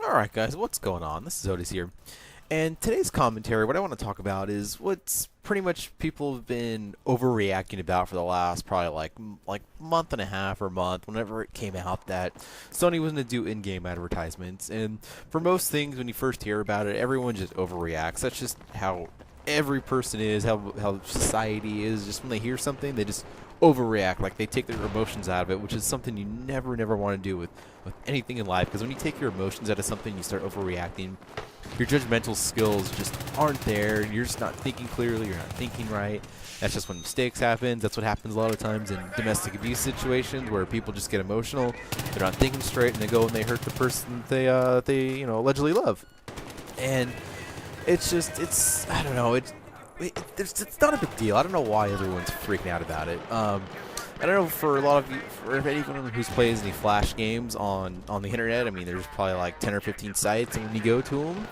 Alright guys, what's going on? This is Otis here. And today's commentary, what I want to talk about is what's pretty much people have been overreacting about for the last probably like month and a half or month, whenever it came out that Sony was going to do in-game advertisements. And for most things, when you first hear about it, everyone just overreacts. That's just how every person is, how society is. Just when they hear something, they just overreact, like they take their emotions out of it, which is something you never want to do with anything in life, because when you take your emotions out of something, you start overreacting. Your judgmental skills just aren't there, and you're just not thinking clearly, you're not thinking right. That's just when mistakes happen. That's what happens a lot of times in domestic abuse situations, where people just get emotional, they're not thinking straight, and they go and they hurt the person they allegedly love. And it's I don't know, it's not a big deal. I don't know why everyone's freaking out about it. I don't know, for a lot of you, for anyone who's plays any Flash games on the internet, I mean, there's probably like 10 or 15 sites, and when you go to them,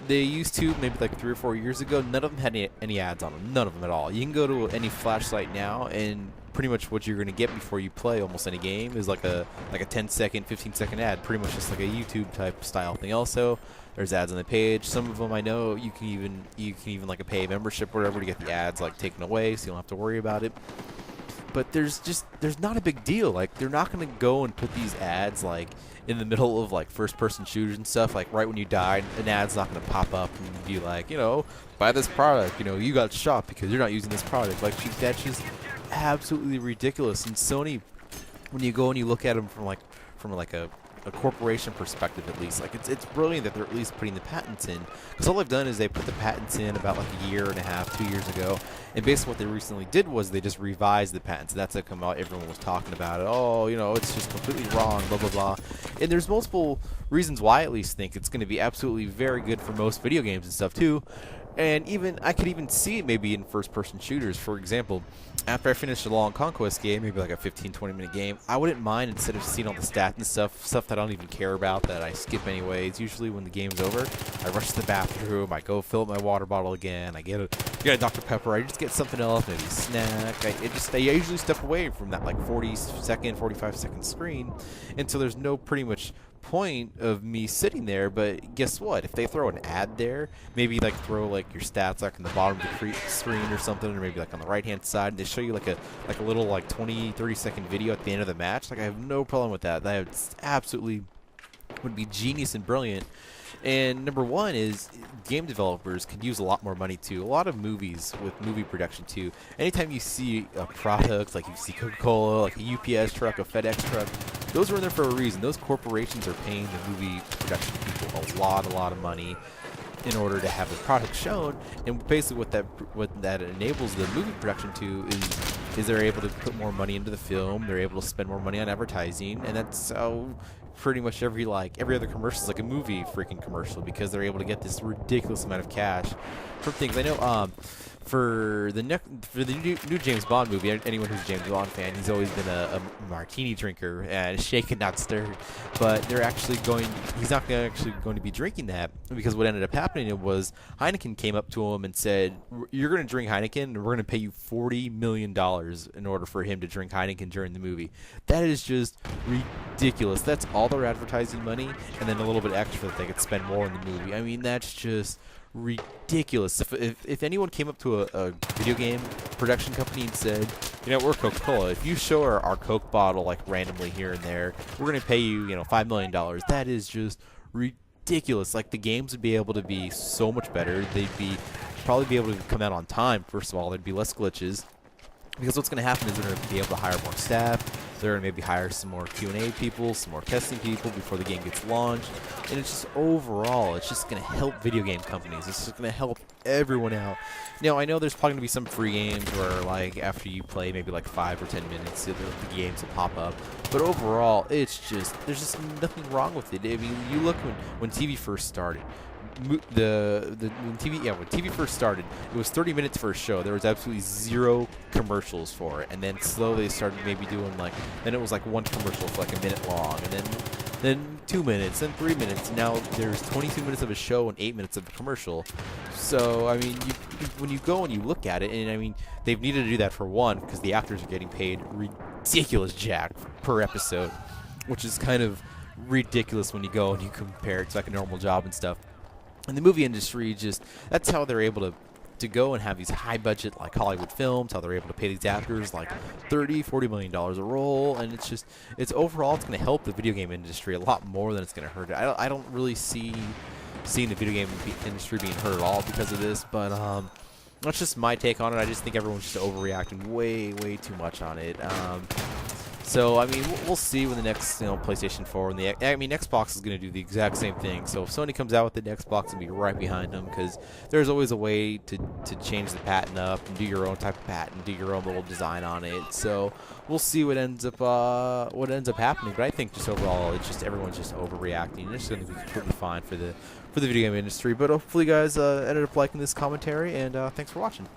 they used to, maybe like 3 or 4 years ago, none of them had any ads on them. None of them at all. You can go to any Flash site now, and pretty much what you're going to get before you play almost any game is like a 10-second, 15-second ad, pretty much just like a YouTube type style thing. Also, there's ads on the page. Some of them I know you can even like pay a membership or whatever to get the ads like taken away, so you don't have to worry about it. But there's not a big deal. Like, they're not going to go and put these ads like in the middle of like first-person shooters and stuff. Like right when you die, an ad's not going to pop up and be like, buy this product. You got shot because you're not using this product. Like, that's just absolutely ridiculous. And Sony, when you go and you look at them from a corporation perspective, at least, like it's brilliant that they're at least putting the patents in, because all they've done is they put the patents in about like a year and a half, 2 years ago, and basically what they recently did was they just revised the patents. That's how come out everyone was talking about it. Oh, it's just completely wrong, blah blah blah. And there's multiple reasons why I at least think it's going to be absolutely very good for most video games and stuff too. And even I could even see it maybe in first-person shooters. For example, after I finish a long Conquest game, maybe like a 15-20 minute game, I wouldn't mind, instead of seeing all the stats and stuff that I don't even care about, that I skip anyways. Usually when the game's over, I rush to the bathroom, I go fill up my water bottle again, I get a Dr. Pepper, I just get something else, maybe a snack. I usually step away from that like 40-second, 45-second screen, and so there's no pretty much point of me sitting there. But guess what, if they throw an ad there, maybe like throw like your stats like in the bottom of the screen or something, or maybe like on the right hand side, and they show you like a little like 20-30 second video at the end of the match, like I have no problem with that. That absolutely would be genius and brilliant. And number one is, game developers could use a lot more money too. A lot of movies, with movie production too, anytime you see a product, like you see Coca-Cola, like a UPS truck, a FedEx truck, those are in there for a reason. Those corporations are paying the movie production people a lot of money in order to have the product shown. And basically what that enables the movie production to is they're able to put more money into the film, they're able to spend more money on advertising, and that's how pretty much every other commercial is like a movie freaking commercial, because they're able to get this ridiculous amount of cash from things. I know for the new James Bond movie, anyone who's a James Bond fan, he's always been a martini drinker, and shaken not stirred. But he's not actually going to be drinking that, because what ended up happening was Heineken came up to him and said, "You're going to drink Heineken, and we're going to pay you $40 million in order for him to drink Heineken during the movie." That is just ridiculous. That's all their advertising money, and then a little bit extra that they could spend more in the movie. I mean, that's just ridiculous. If anyone came up to a video game production company and said, we're Coca-Cola, if you show our Coke bottle like randomly here and there, we're going to pay you, $5 million, that is just ridiculous. Like, the games would be able to be so much better. They'd probably be able to come out on time. First of all, there'd be less glitches, because what's going to happen is they're going to be able to hire more staff. They're going to maybe hire some more Q&A people, some more testing people before the game gets launched. And it's just overall, it's just going to help video game companies. It's just going to help everyone out. Now, I know there's probably going to be some free games where, like, after you play maybe like 5 or 10 minutes, the games will pop up. But overall, there's just nothing wrong with it. I mean, you look when TV first started. When TV first started, it was 30 minutes for a show. There was absolutely zero commercials for it, and then slowly they started maybe doing then it was like one commercial for like a minute long, and then 2 minutes, then 3 minutes. Now there's 22 minutes of a show and 8 minutes of a commercial. So I mean, when you go and you look at it, and I mean, they've needed to do that for one, because the actors are getting paid ridiculous jack per episode, which is kind of ridiculous when you go and you compare it to like a normal job and stuff. And the movie industry, just that's how they're able to go and have these high budget like Hollywood films, how they're able to pay these actors like $30-40 million a role, and it's overall it's going to help the video game industry a lot more than it's going to hurt it. I don't really seeing the video game industry being hurt at all because of this, but that's just my take on it. I just think everyone's just overreacting way too much on it. So, I mean, we'll see when the next, PlayStation 4 and Xbox is going to do the exact same thing. So if Sony comes out with the Xbox, it'll be right behind them because there's always a way to change the patent up and do your own type of patent, do your own little design on it. So we'll see what ends up happening. But I think just overall, it's just everyone's just overreacting. It's going to be completely fine for the video game industry. But hopefully, you guys ended up liking this commentary, and thanks for watching.